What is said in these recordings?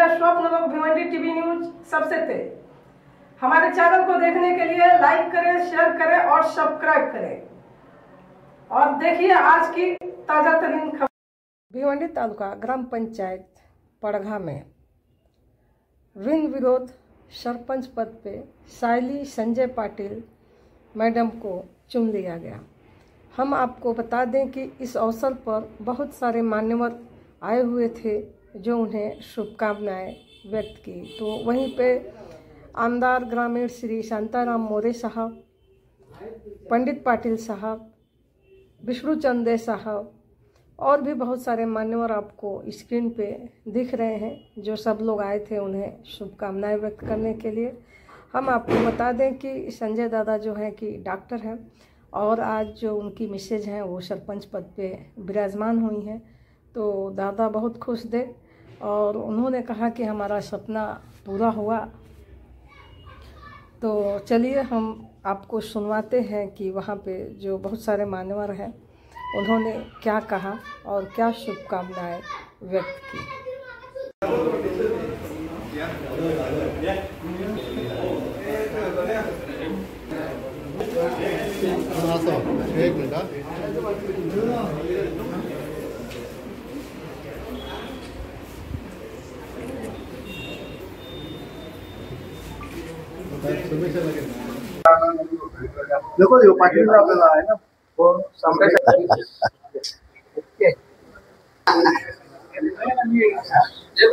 स्वप्न लोग Bhiwandi TV news सबसे तेज। हमारे चैनल को देखने के लिए लाइक करें, शेयर करें और सब्सक्राइब करें और देखिए आज की ताजा तरीन खबर। भिवंडी तालुका ग्राम पंचायत पड़घा में ऋण विरोध सरपंच पद पे सायली संजय पाटिल मैडम को चुन लिया गया। हम आपको बता दें कि इस अवसर पर बहुत सारे मान्यवर आए हुए थे जो उन्हें शुभकामनाएं व्यक्त की। तो वहीं पे आमदार ग्रामीण श्री शांताराम मोरे साहब, पंडित पाटिल साहब, विष्णु चंदे साहब और भी बहुत सारे मान्यवर आपको स्क्रीन पे दिख रहे हैं जो सब लोग आए थे उन्हें शुभकामनाएं व्यक्त करने के लिए। हम आपको बता दें कि संजय दादा जो हैं कि डॉक्टर हैं और आज जो उनकी मिसेज हैं वो सरपंच पद पे विराजमान हुई हैं। तो दादा बहुत खुश थे और उन्होंने कहा कि हमारा सपना पूरा हुआ। तो चलिए हम आपको सुनवाते हैं कि वहाँ पे जो बहुत सारे मान्यवर हैं उन्होंने क्या कहा और क्या शुभकामनाएं व्यक्त की। एक मिनट देखो जो पाटील आपल्याला आहे ना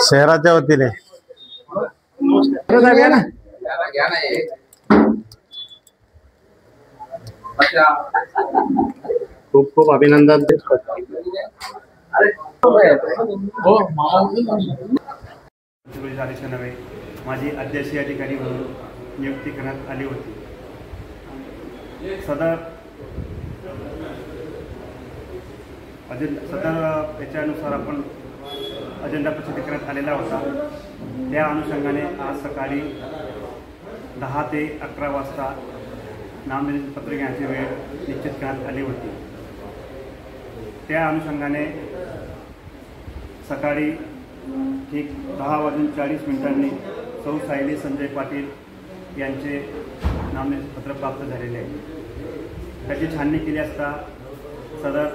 शहराच्या वतीने खूप खूप अभिनंदन। माझी अध्यक्षीय अधिकारी म्हणून नियुक्ती करण्यात आली होती। सदर याच्यानुसार आपण अजेंडा प्रसिद्ध करण्यात आलेला होता। त्या अनुषंगाने आज सकाळी 10 ते 11 वाजता नामनिर्देशन पत्र घेण्याची वेळ निश्चित करण्यात आली होती। त्या अनुषंगाने सकाळी ठीक 10:40 सौ सायली संजय पाटील यांचे नामनिर्देशन पत्र प्राप्त झालेले आहे। त्याची छाननी केली असता सदर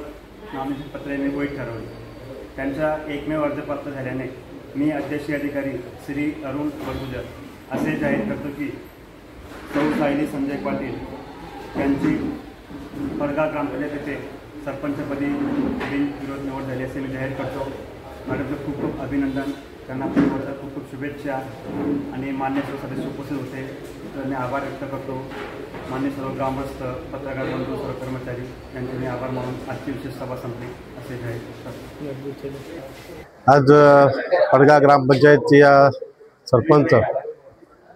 नामनिर्देशन पत्रे मी वैध ठरवले। त्यांचा एकमेव अर्ज प्राप्त झाल्याने मी अध्यक्षीय अधिकारी श्री अरुण बडगुजर असे जाहीर करतो की सौ सायली संजय पाटील यांची पडघा ग्रामपंचायत येथे सरपंचपदी बिनविरोध निवड झाली असे मी जाहीर करतो। मॅडमचं खूप खूप अभिनंदन, त्यांना खूप खूप शुभेच्छा आणि मान्य सर्व सदस्य उपस्थित होते तर मी आभार व्यक्त करतो। मान्य सर्व ग्रामस्थ, पत्रकार बंधू, सर्व कर्मचारी यांचे मी आभार मानून आजची विशेष सभा संपली असे जाहीर करतो। आज पडघा ग्रामपंचायतची सरपंच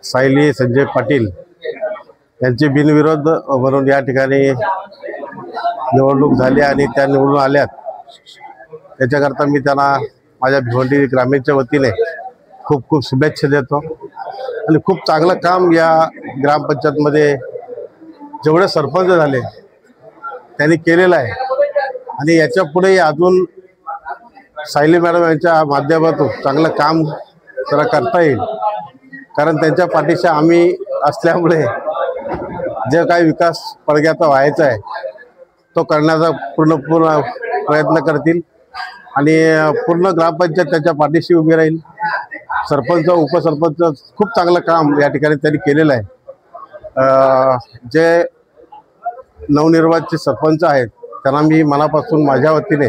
सायली संजय पाटील यांची बिनविरोध म्हणून या ठिकाणी निवडणूक झाली आणि त्या निवडून आल्यात। त्याच्याकरता मी त्यांना माझ्या भिवंडी ग्रामीणच्या वतीने खूप खूप शुभेच्छा देतो आणि खूप चांगलं काम या ग्रामपंचायतमध्ये जेवढे सरपंच झाले त्यांनी केलेलं आहे आणि याच्या पुढे अजून सायली मॅडम यांच्या माध्यमातून चांगलं काम जरा करता येईल, कारण त्यांच्या पाठीशी आम्ही असल्यामुळे जे काही विकास पडघ्याचा व्हायचा आहे तो करण्याचा पूर्ण प्रयत्न करतील आणि पूर्ण ग्रामपंचायत त्याच्या पाठीशी उभी राहील। सरपंच, उपसरपंच खूप चांगलं काम या ठिकाणी त्यांनी केलेलं आहे। जे नवनिर्वाचित सरपंच आहेत त्यांना मी मनापासून माझ्या वतीने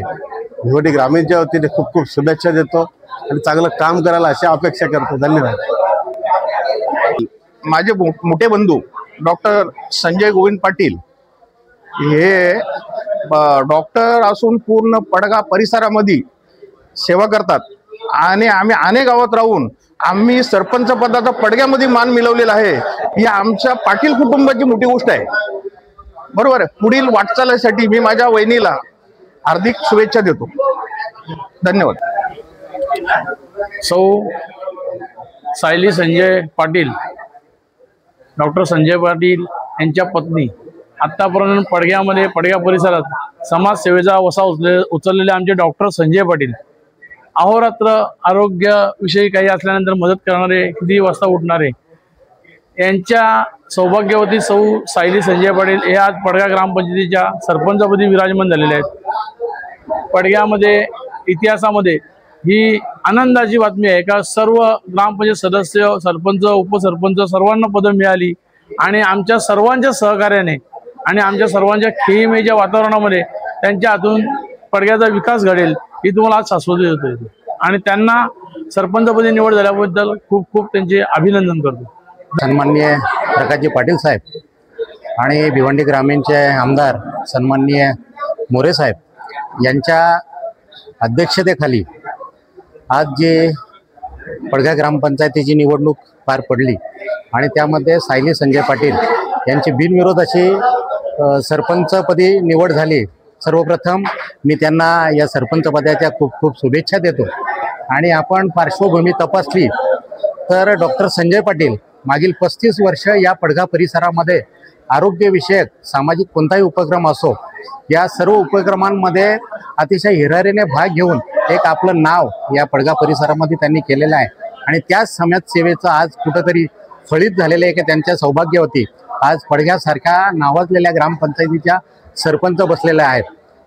भिवंडी ग्रामीणच्या वतीने खूप खूप शुभेच्छा देतो आणि चांगलं काम करायला अशी अपेक्षा करतो। धन्यवाद। माझे मोठे बंधू डॉक्टर संजय गोविंद पाटील हे डॉक्टर असून पूर्ण पडघा परिसरामध्ये सेवा करतात आणि आम्ही अनेक गावात राहून आम्ही सरपंच पदाचा पडघ्यामध्ये मान मिळवलेला आहे। ही आमच्या पाटील कुटुंबाची मोठी गोष्ट आहे, बरोबर आहे। पुढील वाटचालीसाठी मी माझ्या वहिनीला हार्दिक शुभेच्छा देतो। धन्यवाद। सौ सायली संजय पाटील, डॉक्टर संजय पाटील यांच्या पत्नी आतापर्यंत पडघ्या परिसरात समाजसेवेचा वसा उचललेले आमचे डॉक्टर संजय पाटील अहोरात्र आरोग्याविषयी काही असल्यानंतर मदत करणारे, किती वाजता उठणारे, यांच्या सौभाग्यवती सौ सायली संजय पाटील हे आज पडगा ग्रामपंचायतीच्या सरपंचपदी विराजमान झालेले आहेत। पडग्यामध्ये इतिहासामध्ये ही आनंदाची बातमी आहे का सर्व ग्रामपंचायत सदस्य, सरपंच, उपसरपंच सर्वांना पदं मिळाली आणि आमच्या सर्वांच्या सहकार्याने आणि आमच्या सर्वांच्या खेळीमेळीच्या वातावरणामध्ये त्यांच्या हातून पडग्याचा विकास घडेल ही तुम्हाला आज शाश्वती देतो आणि त्यांना सरपंचपदी निवड झाल्याबद्दल खूप खूप त्यांचे अभिनंदन करतो। सन्माननीय प्रकाशजी पाटील साहेब आणि भिवंडी ग्रामीणचे आमदार सन्माननीय मोरे साहेब यांच्या अध्यक्षतेखाली आज जे पडगा ग्रामपंचायतीची निवडणूक पार पडली आणि त्यामध्ये सायली संजय पाटील यांची बिनविरोध अशी सरपंचपदी निवड झाली। सर्वप्रथम मी त्यांना या सरपंचपदाच्या खूप खूप शुभेच्छा देतो। आणि आपण पार्श्वभूमी तपासली तर डॉक्टर संजय पाटील मागील 35 वर्ष या पडगा परिसरामध्ये आरोग्यविषयक सामाजिक कोणताही उपक्रम असो या सर्व उपक्रमांमध्ये अतिशय हिरारीने भाग घेऊन एक आपलं नाव या पडगा परिसरामध्ये त्यांनी केलेलं आहे आणि त्याच समाजसेवेचं आज कुठंतरी फळीत झालेलं आहे की त्यांच्या सौभाग्यवती आज पडग्यासारख्या नावाजलेल्या ग्रामपंचायतीच्या सरपंच बसलेले आहेत।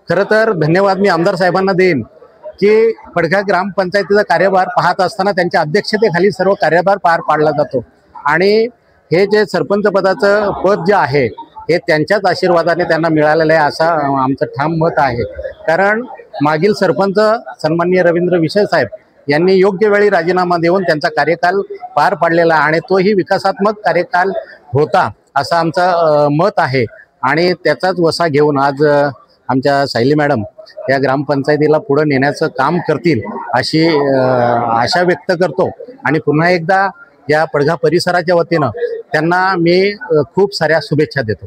खरं तर धन्यवाद मी आमदार साहेबांना देईन की पडगा ग्रामपंचायतीचा कार्यभार पाहत असताना त्यांच्या अध्यक्षतेखाली सर्व कार्यभार पार पाडला जातो आणि हे जे सरपंच पदाचं पद जे आहे हे त्यांच्याच आशीर्वादाने त्यांना मिळालेलं आहे असं आमचं ठाम मत आहे। कारण मागील सरपंच सन्माननीय रवींद्र विषय साहेब यांनी योग्य वेळी राजीनामा देऊन त्यांचा कार्यकाल पार पाडलेला आणि तोही विकासात्मक कार्यकाल होता असं आमचं मत आहे आणि त्याचाच वसा घेऊन आज आमच्या सायली मॅडम या ग्रामपंचायतीला पुढे नेण्याचं काम करतील अशी आशा व्यक्त करतो आणि पुन्हा एकदा या पडगा परिसराच्या वतीनं त्यांना मी खूप साऱ्या शुभेच्छा देतो।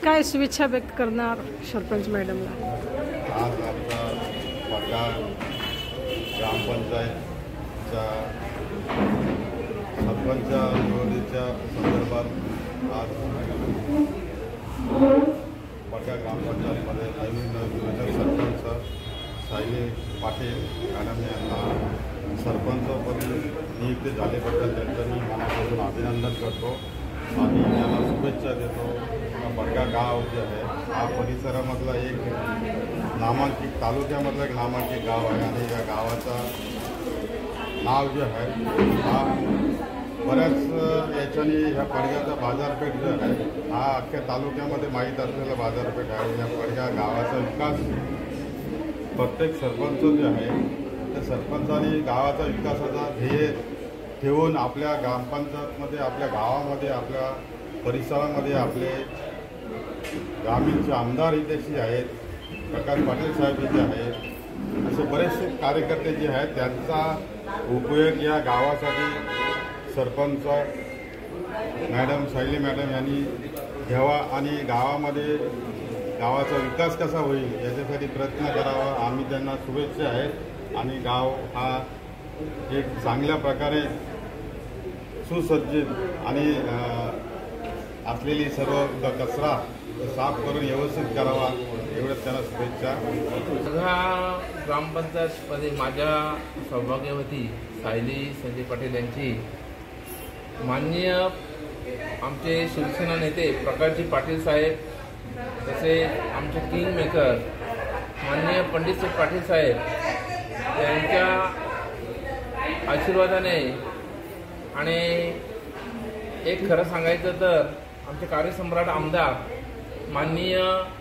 काय शुभेच्छा व्यक्त करणार सरपंच मॅडमला? आज आमच्या पडगा ग्रामपंचायतच्या सरपंच निवडीच्या संदर्भात आज पडगा ग्रामपंचायतमध्ये नवीन सरपंच सायली पाटील मॅडम यांना सरपंचपदी नियुक्ती झाल्याबद्दल त्यांचं मी मनापासून अभिनंदन करतो आणि त्यांना शुभेच्छा देतो। पडगा गाव जे आहे हा परिसरामधला एक नामांकित तालुक्यामधलं एक नामांकित गाव आहे आणि या गावाचा नाव जे आहे हा बऱ्याच याच्याने ह्या पडग्याचा बाजारपेठ जो आहे हा अख्ख्या तालुक्यामध्ये माहीत असलेला बाजारपेठ आहे। या पडगा गावाचा विकास प्रत्येक सरपंच जे आहे त्या सरपंचाने गावाचा विकासाचा ध्येय ठेवून आपल्या ग्रामपंचायतमध्ये आपल्या गावामध्ये आपल्या परिसरामध्ये आपले ग्रामीणचे आमदार इथे आहेत, प्रकाश पाटील साहेब इथे आहेत, असे बरेचसे कार्यकर्ते जे आहेत त्यांचा उपयोग या गावासाठी सरपंच मॅडम सायली मॅडम यांनी घ्यावा आणि गावामध्ये गावाचा विकास कसा होईल याच्यासाठी प्रयत्न करावा। आम्ही त्यांना शुभेच्छा आहेत आणि गाव हा एक चांगल्या प्रकारे सुसज्जित आणि असलेली सर्व कचरा साफ करून व्यवस्थित करावा एवढंच त्यांना शुभेच्छा। पडगा ग्रामपंचायतमध्ये माझ्या सौभाग्यवती सायली संजय पाटील यांची माननीय आमचे शिवसेना नेते प्रकाशजी पाटील साहेब तसे आमचे किंग मेकर माननीय पंडित पाटील साहेब यांच्या आशीर्वादाने आणि एक खरं सांगायचं तर आमचे कार्यसम्राट आमदार माननीय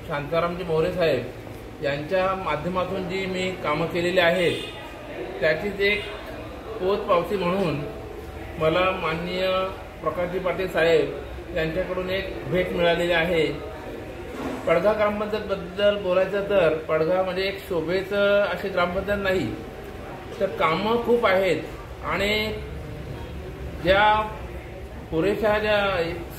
शांतारामजी मोरे साहेब यांच्या माध्यमातून जी मी कामं केलेली आहेत त्याचीच एक पोचपावती म्हणून मला माननीय प्रकाशजी पाटील साहेब यांच्याकडून एक भेट मिळालेली आहे। पडगा ग्रामपंचायतबद्दल बोलायचं तर पडगा म्हणजे एक शोभेचं अशी ग्रामपंचायत नाही तर कामं खूप आहेत आणि ज्या पुरेशा ज्या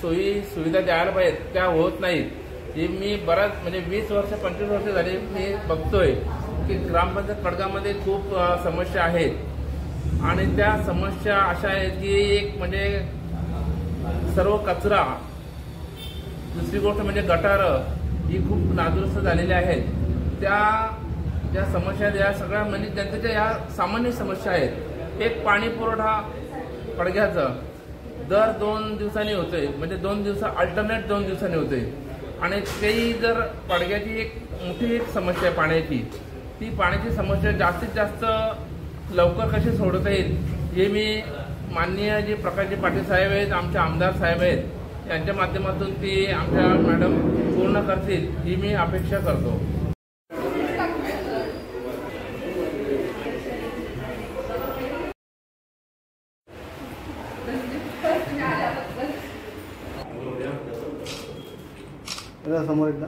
सोयी सुविधा द्यायला पाहिजेत त्या होत नाहीत। ही मी बराच म्हणजे 20 वर्ष 25 वर्ष झाली मी बघतोय की ग्रामपंचायत पडगामध्ये खूप समस्या आहेत आणि त्या समस्या अशा आहेत की एक म्हणजे सर्व कचरा, दुसरी गोष्ट म्हणजे गटारं ही खूप नादुरुस्त झालेल्या आहेत, त्या ज्या समस्या या सगळ्या म्हणजे जनतेच्या या सामान्य समस्या आहेत. एक पाणी पुरवठा पडग्याचं दर 2 दिवसांनी होतोय, म्हणजे 2 दिवस अल्टरनेट 2 दिवसांनी होतोय. आणि तेही जर पडग्याची एक मोठी एक समस्या आहे पाण्याची, ती पाण्याची समस्या जास्तीत जास्त लवकर कशी सोडवता येईल हे मी माननीय जे प्रकाशजी पाटील साहेब आहेत, आमचे आमदार साहेब आहेत, यांच्या माध्यमातून ती आमच्या मॅडम पूर्ण करतील ही मी अपेक्षा करतो. समोर एकदा